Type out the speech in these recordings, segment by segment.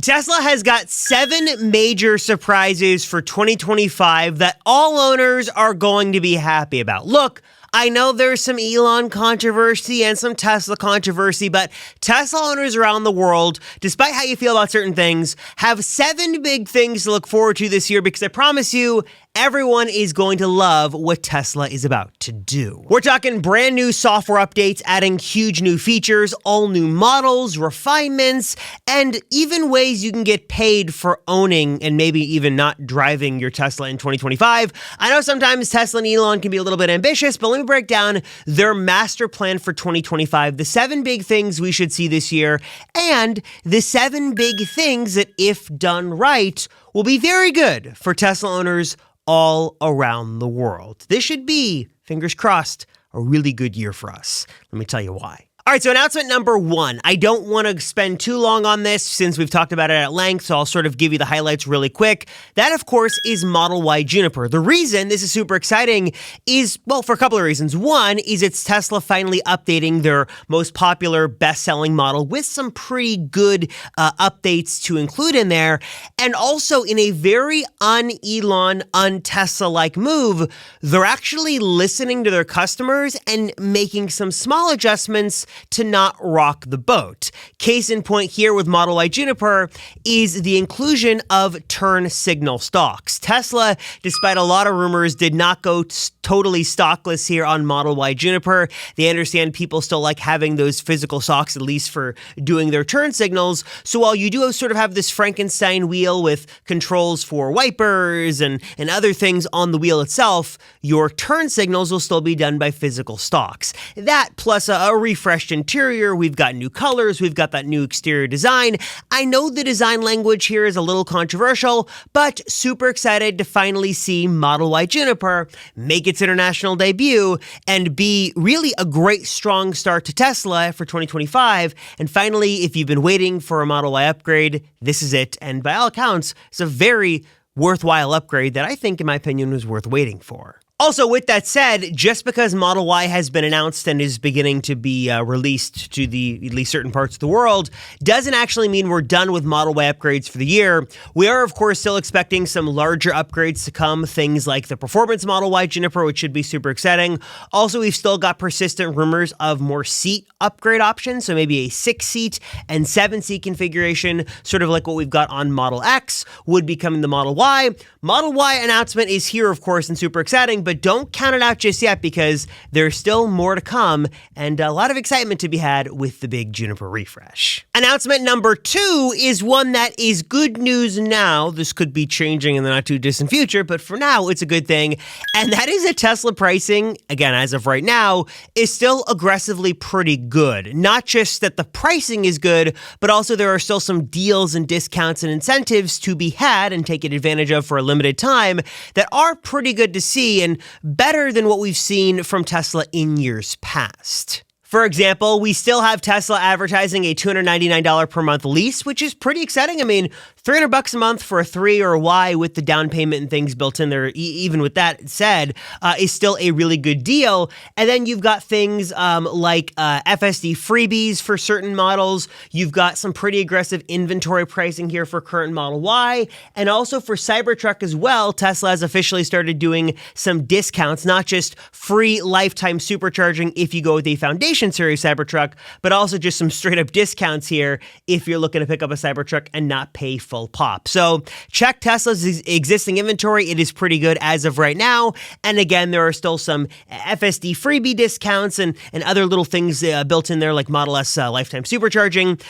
Tesla has got 7 major surprises for 2025 that all owners are going to be happy about. Look, I know there's some Elon controversy and some Tesla controversy, but Tesla owners around the world, despite how you feel about certain things, have 7 big things to look forward to this year because I promise you, everyone is going to love what Tesla is about to do. We're talking brand new software updates, adding huge new features, all new models, refinements, and even ways you can get paid for owning and maybe even not driving your Tesla in 2025. I know sometimes Tesla and Elon can be a little bit ambitious, but let me break down their master plan for 2025, the 7 big things we should see this year, and the 7 big things that, if done right, will be very good for Tesla owners all around the world. This should be, fingers crossed, a really good year for us. Let me tell you why. All right, so announcement number 1. I don't want to spend too long on this since we've talked about it at length, so I'll sort of give you the highlights really quick. That, of course, is Model Y Juniper. The reason this is super exciting is, well, for a couple of reasons. One is it's Tesla finally updating their most popular, best-selling model with some pretty good updates to include in there. And also, in a very un-Elon, un-Tesla-like move, they're actually listening to their customers and making some small adjustments to not rock the boat. Case in point here with Model Y Juniper is the inclusion of turn signal stocks. Tesla, despite a lot of rumors, did not go totally stockless here on Model Y Juniper. They understand people still like having those physical stocks, at least for doing their turn signals. So while you do sort of have this Frankenstein wheel with controls for wipers and other things on the wheel itself, your turn signals will still be done by physical stocks. That plus a refreshed interior, we've got new colors, we've got that new exterior design. I know the design language here is a little controversial, but super excited to finally see Model Y Juniper make its international debut and be really a great strong start to Tesla for 2025. And finally, if you've been waiting for a Model Y upgrade, this is it. And by all accounts, it's a very worthwhile upgrade that I think, in my opinion, was worth waiting for. Also, with that said, just because Model Y has been announced and is beginning to be released to at least certain parts of the world, doesn't actually mean we're done with Model Y upgrades for the year. We are, of course, still expecting some larger upgrades to come, things like the performance Model Y Juniper, which should be super exciting. Also, we've still got persistent rumors of more seat upgrade options, so maybe a 6-seat and 7-seat configuration, sort of like what we've got on Model X, would be coming to Model Y. Model Y announcement is here, of course, and super exciting, but don't count it out just yet because there's still more to come and a lot of excitement to be had with the big Juniper refresh. Announcement number 2 is one that is good news now. This could be changing in the not too distant future, but for now, it's a good thing. And that is that Tesla pricing, again, as of right now, is still aggressively pretty good. Not just that the pricing is good, but also there are still some deals and discounts and incentives to be had and taken advantage of for a limited time that are pretty good to see and better than what we've seen from Tesla in years past. For example, we still have Tesla advertising a $299 per month lease, which is pretty exciting. I mean, $300 a month for a 3 or a Y with the down payment and things built in there, even with that said, is still a really good deal. And then you've got things like FSD freebies for certain models. You've got some pretty aggressive inventory pricing here for current Model Y. And also for Cybertruck as well, Tesla has officially started doing some discounts, not just free lifetime supercharging if you go with a Foundation Series Cybertruck, but also just some straight up discounts here if you're looking to pick up a Cybertruck and not pay full pop. So check Tesla's existing inventory. It is pretty good as of right now. And again, there are still some FSD freebie discounts and other little things built in there like Model S lifetime supercharging,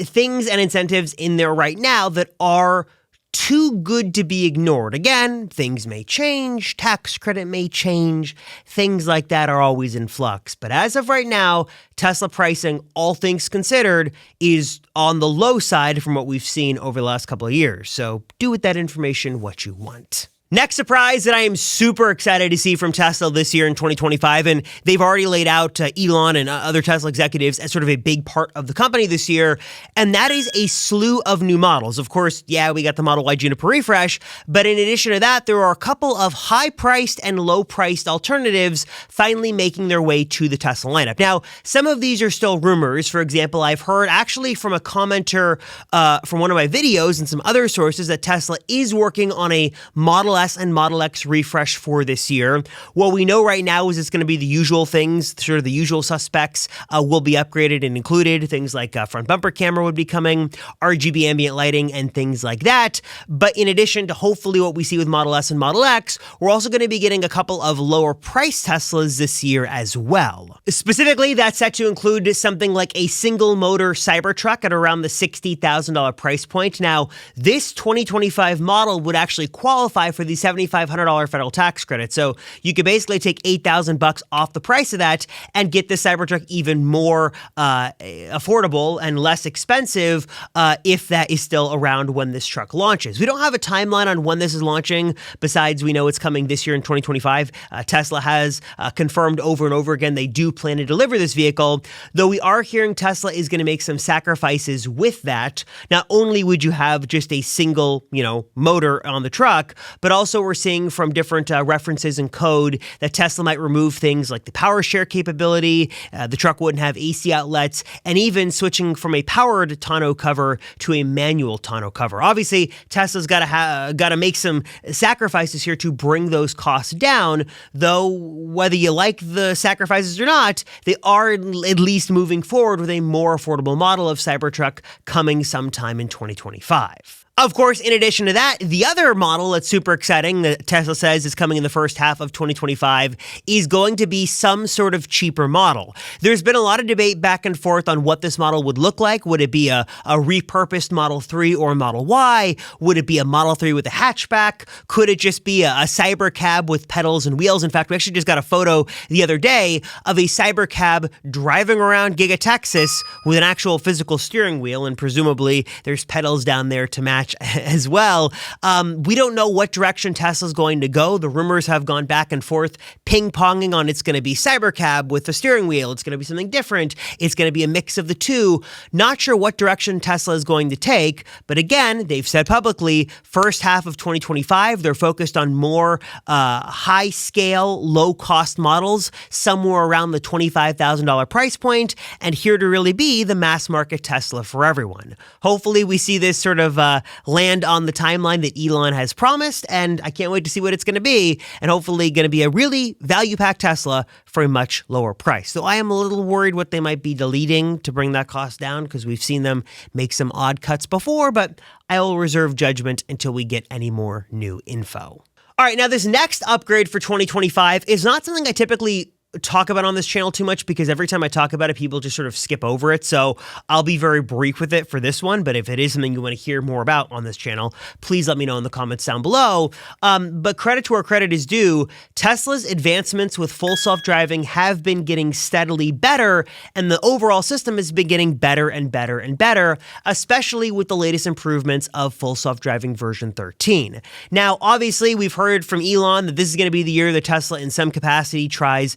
things and incentives in there right now that are too good to be ignored. Again, things may change, tax credit may change, things like that are always in flux. But as of right now, Tesla pricing, all things considered, is on the low side from what we've seen over the last couple of years. So do with that information what you want. Next surprise that I am super excited to see from Tesla this year in 2025, and they've already laid out Elon and other Tesla executives as sort of a big part of the company this year, and that is a slew of new models. Of course, yeah, we got the Model Y Juniper refresh, but in addition to that, there are a couple of high-priced and low-priced alternatives finally making their way to the Tesla lineup. Now, some of these are still rumors. For example, I've heard actually from a commenter from one of my videos and some other sources that Tesla is working on a Model S and Model X refresh for this year. What we know right now is it's going to be the usual things, sort of the usual suspects will be upgraded and included. Things like front bumper camera would be coming, RGB ambient lighting, and things like that. But in addition to hopefully what we see with Model S and Model X, we're also going to be getting a couple of lower price Teslas this year as well. Specifically, that's set to include something like a single motor Cybertruck at around the $60,000 price point. Now, this 2025 model would actually qualify for the $7,500 federal tax credit. So you could basically take $8,000 off the price of that and get the Cybertruck even more affordable and less expensive if that is still around when this truck launches. We don't have a timeline on when this is launching, besides we know it's coming this year in 2025. Tesla has confirmed over and over again they do plan to deliver this vehicle, though we are hearing Tesla is going to make some sacrifices with that. Not only would you have just a single, motor on the truck, but also we're seeing from different references and code that Tesla might remove things like the power share capability, the truck wouldn't have AC outlets, and even switching from a powered tonneau cover to a manual tonneau cover. Obviously, Tesla's got to make some sacrifices here to bring those costs down, though whether you like the sacrifices or not, they are at least moving forward with a more affordable model of Cybertruck coming sometime in 2025. Of course, in addition to that, the other model that's super exciting that Tesla says is coming in the first half of 2025 is going to be some sort of cheaper model. There's been a lot of debate back and forth on what this model would look like. Would it be a repurposed Model 3 or Model Y? Would it be a Model 3 with a hatchback? Could it just be a Cybercab with pedals and wheels? In fact, we actually just got a photo the other day of a Cybercab driving around Giga Texas with an actual physical steering wheel, and presumably there's pedals down there to match as well. We don't know what direction Tesla's going to go. The rumors have gone back and forth, ping-ponging on it's going to be Cybercab with the steering wheel. It's going to be something different. It's going to be a mix of the two. Not sure what direction Tesla is going to take, but again, they've said publicly, first half of 2025, they're focused on more high-scale, low-cost models, somewhere around the $25,000 price point, and here to really be the mass-market Tesla for everyone. Hopefully, we see this sort of land on the timeline that Elon has promised, and I can't wait to see what it's going to be, and hopefully going to be a really value-packed Tesla for a much lower price. So I am a little worried what they might be deleting to bring that cost down, because we've seen them make some odd cuts before, but I will reserve judgment until we get any more new info. All right, now this next upgrade for 2025 is not something I typically talk about on this channel too much, because every time I talk about it, people just sort of skip over it. So I'll be very brief with it for this one. But if it is something you want to hear more about on this channel, please let me know in the comments down below. But credit to where credit is due, Tesla's advancements with full self-driving have been getting steadily better, and the overall system has been getting better and better and better, especially with the latest improvements of full self-driving version 13. Now, obviously, we've heard from Elon that this is going to be the year that Tesla in some capacity tries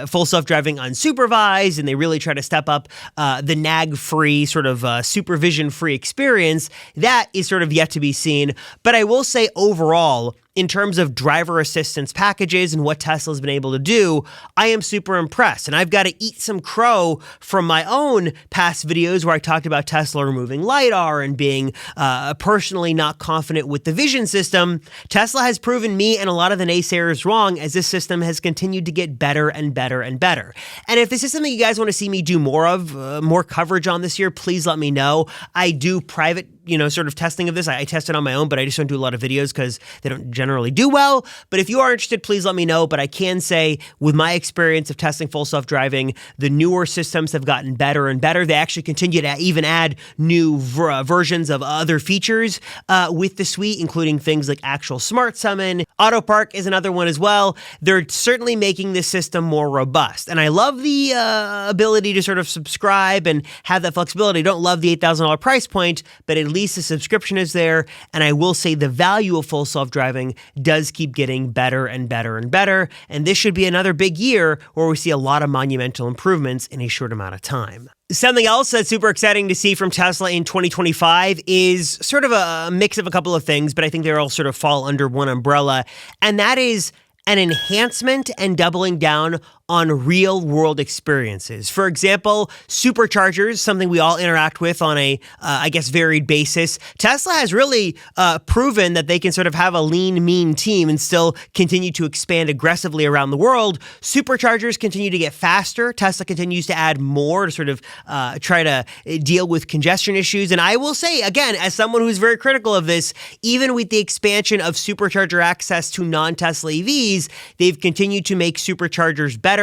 full self-driving unsupervised, and they really try to step up the nag-free, sort of supervision-free experience. That is sort of yet to be seen. But I will say overall, in terms of driver assistance packages and what Tesla's been able to do, I am super impressed. And I've got to eat some crow from my own past videos where I talked about Tesla removing LiDAR and being personally not confident with the vision system. Tesla has proven me and a lot of the naysayers wrong, as this system has continued to get better and better and better. And if this is something you guys want to see me do more of, more coverage on this year, please let me know. I do private sort of testing of this. I test it on my own, but I just don't do a lot of videos because they don't generally do well. But if you are interested, please let me know. But I can say, with my experience of testing full self-driving, the newer systems have gotten better and better. They actually continue to even add new versions of other features with the suite, including things like actual smart summon. Auto park is another one as well. They're certainly making this system more robust. And I love the ability to sort of subscribe and have that flexibility. I don't love the $8,000 price point, but at least the subscription is there. And I will say the value of full self-driving does keep getting better and better and better. And this should be another big year where we see a lot of monumental improvements in a short amount of time. Something else that's super exciting to see from Tesla in 2025 is sort of a mix of a couple of things, but I think they all sort of fall under one umbrella. And that is an enhancement and doubling down on real-world experiences. For example, superchargers, something we all interact with on a, varied basis. Tesla has really proven that they can sort of have a lean, mean team and still continue to expand aggressively around the world. Superchargers continue to get faster. Tesla continues to add more to sort of try to deal with congestion issues. And I will say, again, as someone who's very critical of this, even with the expansion of supercharger access to non-Tesla EVs, they've continued to make superchargers better,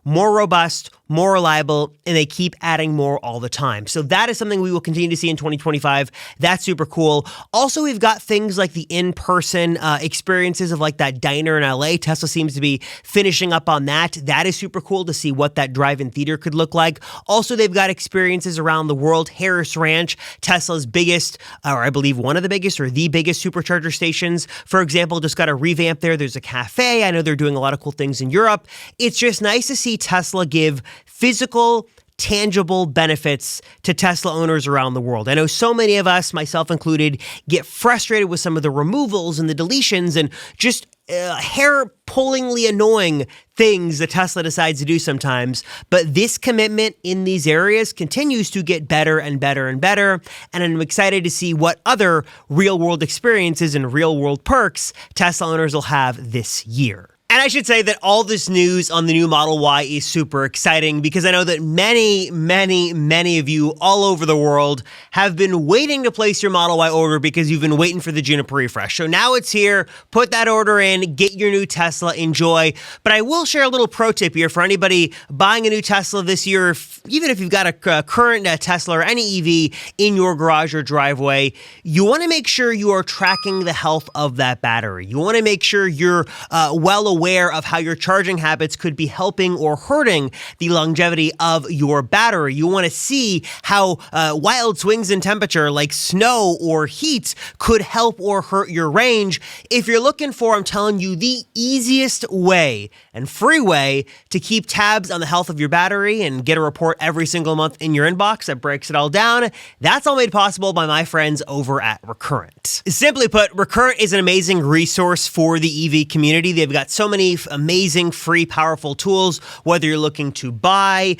more robust, more reliable, and they keep adding more all the time. So that is something we will continue to see in 2025. That's super cool. Also, we've got things like the in-person experiences of like that diner in LA. Tesla seems to be finishing up on that. That is super cool to see what that drive-in theater could look like. Also, they've got experiences around the world. Harris Ranch, Tesla's biggest, or I believe one of the biggest or the biggest supercharger stations, for example, just got a revamp there. There's a cafe. I know they're doing a lot of cool things in Europe. It's just nice to see Tesla give physical, tangible benefits to Tesla owners around the world. I know so many of us, myself included, get frustrated with some of the removals and the deletions and just hair-pullingly annoying things that Tesla decides to do sometimes. But this commitment in these areas continues to get better and better and better. And I'm excited to see what other real-world experiences and real-world perks Tesla owners will have this year. And I should say that all this news on the new Model Y is super exciting because I know that many of you all over the world have been waiting to place your Model Y order because you've been waiting for the Juniper refresh. So now it's here. Put that order in, get your new Tesla, enjoy. But I will share a little pro tip here for anybody buying a new Tesla this year, even if you've got a current Tesla or any EV in your garage or driveway. You want to make sure you are tracking the health of that battery. You want to make sure you're well aware of how your charging habits could be helping or hurting the longevity of your battery. You want to see how wild swings in temperature like snow or heat could help or hurt your range. If you're looking for, I'm telling you, the easiest way and free way to keep tabs on the health of your battery and get a report every single month in your inbox that breaks it all down, that's all made possible by my friends over at Recurrent. Simply put, Recurrent is an amazing resource for the EV community. They've got so many amazing, free, powerful tools, whether you're looking to buy,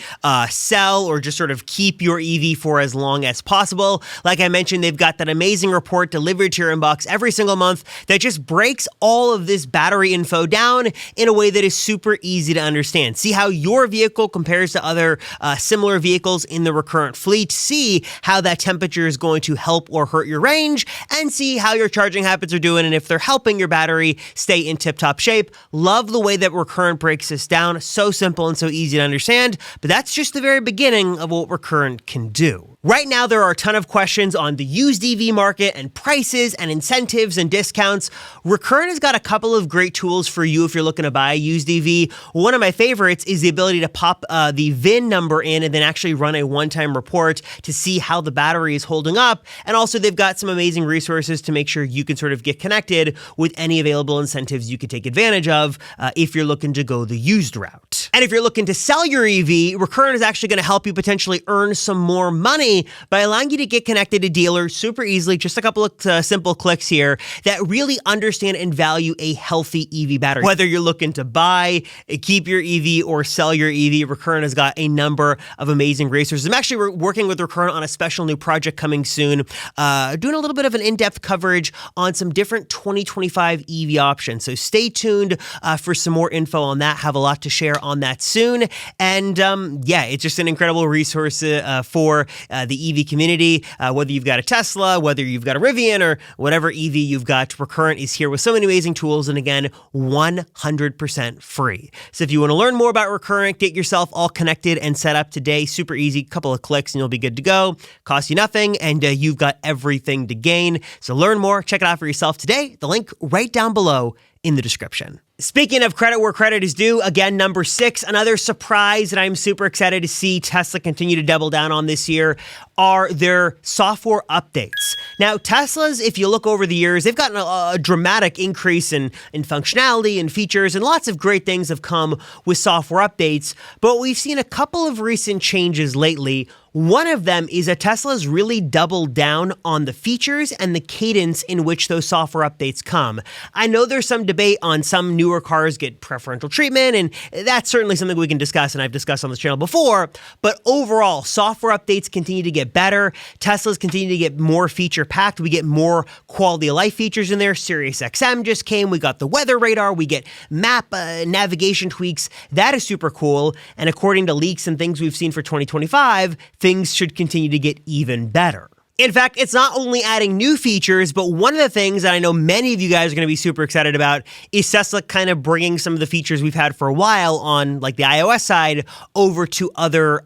sell, or just sort of keep your EV for as long as possible. Like I mentioned, they've got that amazing report delivered to your inbox every single month that just breaks all of this battery info down in a way that is super easy to understand. See how your vehicle compares to other similar vehicles in the Recurrent fleet, see how that temperature is going to help or hurt your range, and see how your charging habits are doing and if they're helping your battery stay in tip-top shape. Love the way that Recurrent breaks this down. So simple and so easy to understand, but that's just the very beginning of what Recurrent can do. Right now, there are a ton of questions on the used EV market and prices and incentives and discounts. Recurrent has got a couple of great tools for you if you're looking to buy a used EV. One of my favorites is the ability to pop the VIN number in and then actually run a one-time report to see how the battery is holding up. And also, they've got some amazing resources to make sure you can sort of get connected with any available incentives you could take advantage of if you're looking to go the used route. And if you're looking to sell your EV, Recurrent is actually going to help you potentially earn some more money by allowing you to get connected to dealers super easily, just a couple of simple clicks here that really understand and value a healthy EV battery. Whether you're looking to buy, keep your EV, or sell your EV, Recurrent has got a number of amazing resources. I'm actually working with Recurrent on a special new project coming soon, doing a little bit of an in-depth coverage on some different 2025 EV options. So stay tuned for some more info on that. Have a lot to share on that soon. And it's just an incredible resource for the EV community. Whether you've got a Tesla, whether you've got a Rivian, or whatever EV you've got, Recurrent is here with so many amazing tools. And again, 100% free. So if you want to learn more about Recurrent, get yourself all connected and set up today. Super easy, couple of clicks and you'll be good to go. Costs you nothing and you've got everything to gain. So learn more, check it out for yourself today. The link right down below in the description. Speaking of credit where credit is due, again, number 6, another surprise that I'm super excited to see Tesla continue to double down on this year are their software updates. Now, Teslas, if you look over the years, they've gotten a dramatic increase in functionality and features, and lots of great things have come with software updates, but we've seen a couple of recent changes lately. One of them is that Tesla's really doubled down on the features and the cadence in which those software updates come. I know there's some debate on some newer cars get preferential treatment, and that's certainly something we can discuss, and I've discussed on this channel before, but overall, software updates continue to get better. Teslas continue to get more feature-packed. We get more quality of life features in there. Sirius XM just came. We got the weather radar. We get map navigation tweaks. That is super cool, and according to leaks and things we've seen for 2025, things should continue to get even better. In fact, it's not only adding new features, but one of the things that I know many of you guys are going to be super excited about is Tesla kind of bringing some of the features we've had for a while on like the iOS side over to other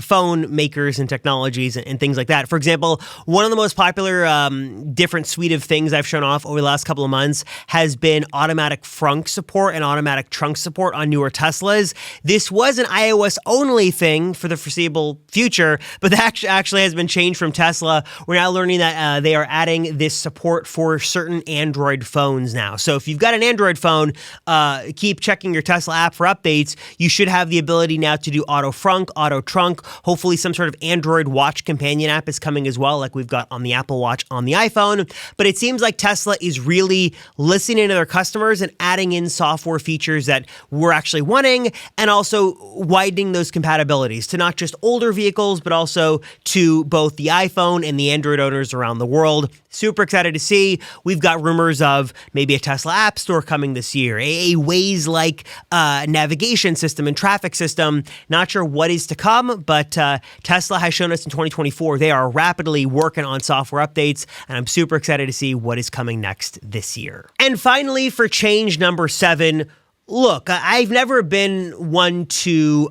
phone makers and technologies and things like that. For example, one of the most popular different suite of things I've shown off over the last couple of months has been automatic frunk support and automatic trunk support on newer Teslas. This was an iOS only thing for the foreseeable future, but that actually has been changed from Tesla. We're now learning that they are adding this support for certain Android phones now. So if you've got an Android phone, keep checking your Tesla app for updates. You should have the ability now to do auto frunk, auto trunk. Hopefully some sort of Android Watch companion app is coming as well, like we've got on the Apple Watch on the iPhone. But it seems like Tesla is really listening to their customers and adding in software features that we're actually wanting, and also widening those compatibilities to not just older vehicles, but also to both the iPhone and the Android owners around the world. Super excited to see. We've got rumors of maybe a Tesla App Store coming this year, a Waze-like navigation system and traffic system. Not sure what is to come, but Tesla has shown us in 2024 they are rapidly working on software updates, and I'm super excited to see what is coming next this year. And finally, for change number 7, look, I've never been one to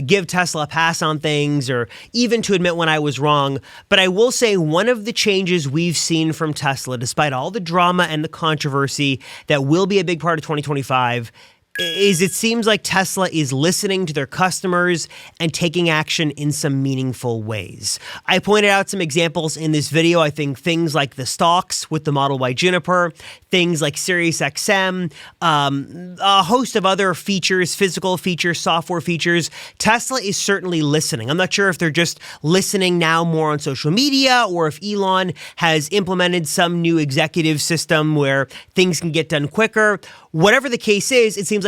give Tesla a pass on things or even to admit when I was wrong, but I will say one of the changes we've seen from Tesla, despite all the drama and the controversy that will be a big part of 2025, is it seems like Tesla is listening to their customers and taking action in some meaningful ways. I pointed out some examples in this video. I think things like the stalks with the Model Y Juniper, things like Sirius XM, a host of other features, physical features, software features. Tesla is certainly listening. I'm not sure if they're just listening now more on social media or if Elon has implemented some new executive system where things can get done quicker. Whatever the case is, it seems like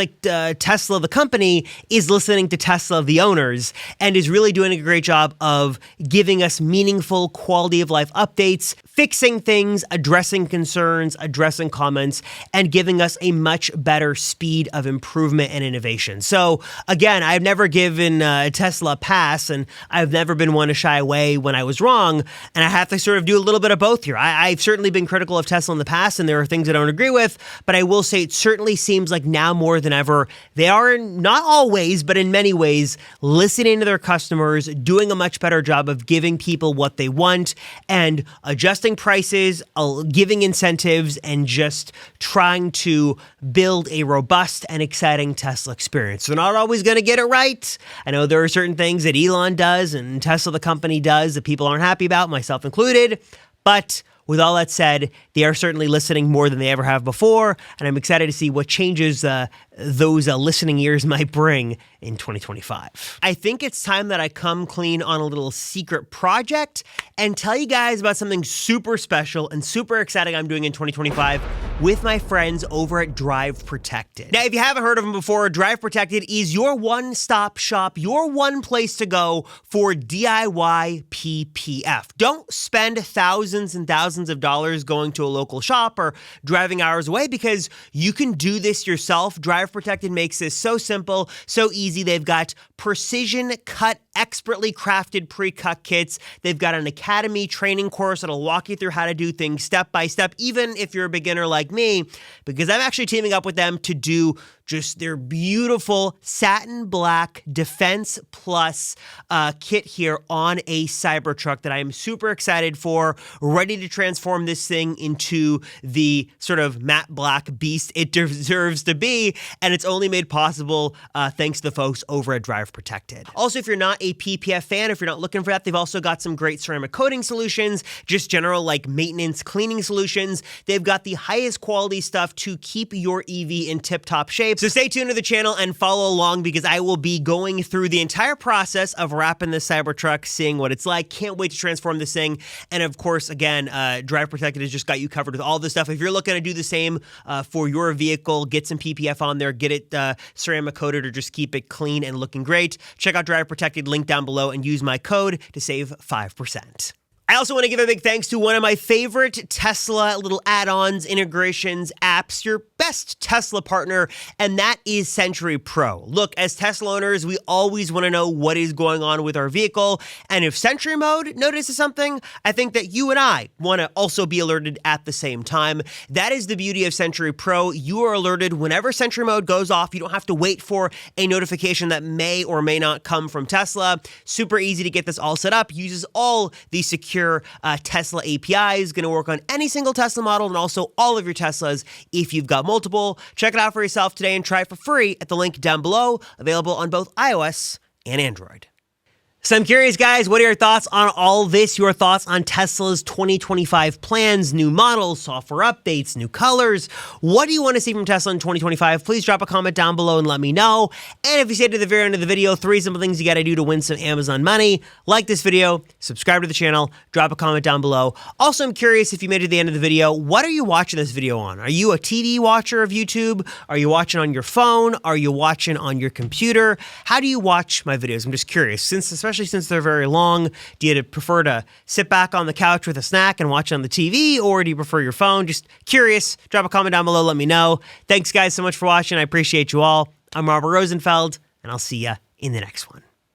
Tesla, the company, is listening to Tesla, the owners, and is really doing a great job of giving us meaningful quality of life updates, fixing things, addressing concerns, addressing comments, and giving us a much better speed of improvement and innovation. So again, I've never given Tesla a pass, and I've never been one to shy away when I was wrong, and I have to sort of do a little bit of both here. I've certainly been critical of Tesla in the past, and there are things I don't agree with, but I will say it certainly seems like now more than ever, they are not always, but in many ways, listening to their customers, doing a much better job of giving people what they want, and adjusting prices, giving incentives, and just trying to build a robust and exciting Tesla experience. They're not always going to get it right. I know there are certain things that Elon does and Tesla, the company, does that people aren't happy about, myself included, but with all that said, they are certainly listening more than they ever have before, and I'm excited to see what changes those listening ears might bring in 2025. I think it's time that I come clean on a little secret project and tell you guys about something super special and super exciting I'm doing in 2025 with my friends over at Drive Protected. Now, if you haven't heard of them before, Drive Protected is your one-stop shop, your one place to go for DIY PPF. Don't spend thousands and thousands of dollars going to a local shop or driving hours away, because you can do this yourself. Drive Protected makes this so simple, so easy. They've got precision cut, expertly crafted pre-cut kits. They've got an academy training course that'll walk you through how to do things step by step, even if you're a beginner like me, because I'm actually teaming up with them to do just their beautiful satin black Defense Plus kit here on a Cybertruck that I am super excited for, ready to transform this thing into the sort of matte black beast it deserves to be, and it's only made possible thanks to the folks over at Drive Protected. Also, if you're not a PPF fan, if you're not looking for that, they've also got some great ceramic coating solutions, just general like maintenance cleaning solutions. They've got the highest quality stuff to keep your EV in tip-top shape. So stay tuned to the channel and follow along because I will be going through the entire process of wrapping this Cybertruck, seeing what it's like. Can't wait to transform this thing. And of course, again, Drive Protected has just got you covered with all this stuff. If you're looking to do the same for your vehicle, get some PPF on there, get it ceramic coated, or just keep it clean and looking great, check out Drive Protected, link down below, and use my code to save 5%. I also want to give a big thanks to one of my favorite Tesla little add-ons, integrations, apps, your best Tesla partner, and that is Century Pro. Look, as Tesla owners, we always want to know what is going on with our vehicle, and if Century Mode notices something, I think that you and I want to also be alerted at the same time. That is the beauty of Century Pro. You are alerted whenever Century Mode goes off. You don't have to wait for a notification that may or may not come from Tesla. Super easy to get this all set up. Uses all the secure Tesla APIs, going to work on any single Tesla model and also all of your Teslas if you've got multiple. Check it out for yourself today and try it for free at the link down below, available on both iOS and Android. So I'm curious, guys, what are your thoughts on all this? Your thoughts on Tesla's 2025 plans, new models, software updates, new colors? What do you want to see from Tesla in 2025? Please drop a comment down below and let me know. And if you stayed to the very end of the video, 3 simple things you got to do to win some Amazon money. Like this video, subscribe to the channel, drop a comment down below. Also, I'm curious, if you made it to the end of the video, what are you watching this video on? Are you a TV watcher of YouTube? Are you watching on your phone? Are you watching on your computer? How do you watch my videos? I'm just curious, especially since they're very long. Do you prefer to sit back on the couch with a snack and watch on the TV, or do you prefer your phone? Just curious. Drop a comment down below. Let me know. Thanks, guys, so much for watching. I appreciate you all. I'm Robert Rosenfeld, and I'll see you in the next one.